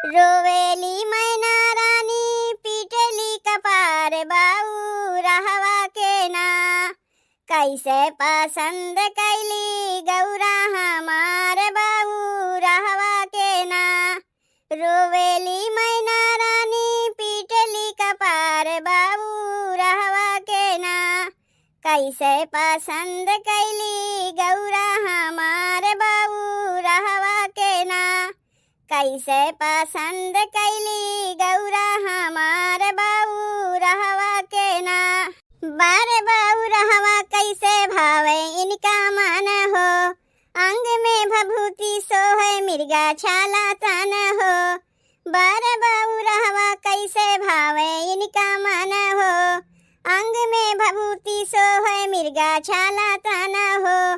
रोवेली मैना रानी पीटेली कपार बाऊ रहवा के ना। कैसे पसंद कैली गौरा हमार बाऊ रहवा के ना। रोवेली मैना रानी पीटेली कपार बाऊ रहवा के ना। कैसे पसंद कैली गौरा हमार बाऊ रहवा के ना। कैसे पसंद कैली गौरा हमार बाऊ रहवा के ना। बार बाऊ रहवा कैसे भावे इनका मन हो। अंग में भभूति सोहे मिर्गा छाला तन हो। बार बाऊ रहवा कैसे भावे इनका मन हो। अंग में भभूति सोहे मिर्गा छाला तन हो।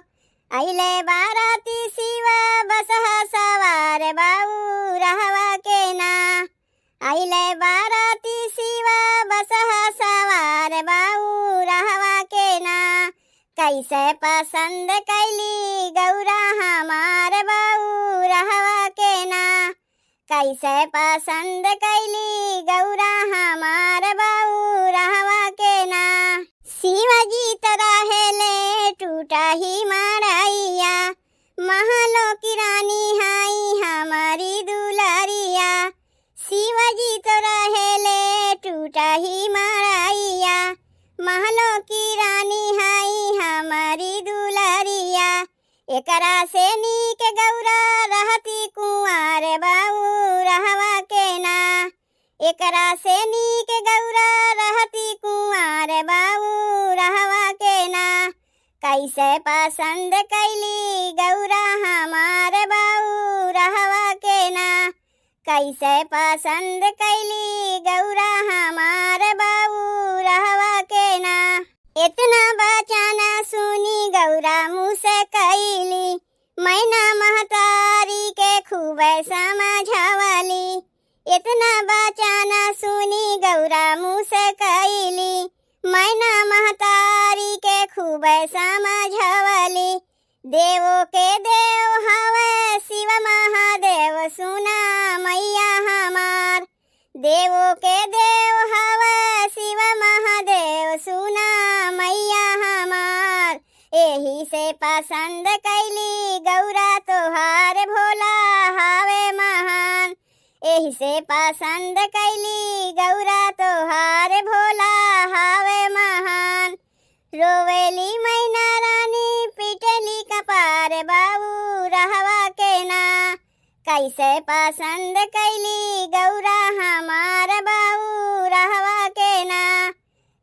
अइले बाराती शिवा बसहा सवार बाऊ रहवा के ना। अइले बाराती शिवा बसहा सवार बाऊ रहवा के ना। कैसे पसंद कैली गौरा हमार बाऊ रहवा के ना। कैसे पसंद कैली गौरा हमार बाऊ रहवा के ना। शिवाजी तो रहेले टूटा ही मारैया। महलों की रानी हाई हमारी दुलारिया। शिवाजी तो रहेले टूटा ही मारैया। महलों की रानी हाई हमारी दुलारिया। एकरा से नीक गौरा रहती कुंवार बाऊ रहवा के ना। एकरा से नीक गौरा रहती कुंवार बाऊ रहवा के ना। कैसे पसंद कैली गौरा हमार बाऊ रहवा के ना। कैसे पसंद कैली गौरा हमार बाऊ रहवा के ना। इतना बचाना सुनी गौरा मुँह से कैली। मैना महतारी के खूब समझवली। इतना बचाना सुनी गौरा मुँह से कैली। मैना महतारी के खूब समझवली। देवो के देव हवे शिव महादेव सुना मैया हमार। देवो के देव हवे शिव महादेव सुना मैया हमार। एही से पसंद कैली गौरा तोहार भोला हवे महान। एही से पसंद कैली गौरा तोहार भोला हवे महान। रोवेली मैना रानी पीटेली कपार बाऊ रहवा के ना। कैसे पसंद कैली गौरा हमार बाऊ रहवा के ना।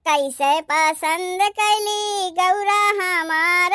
कैसे पसंद कैली गौरा हमार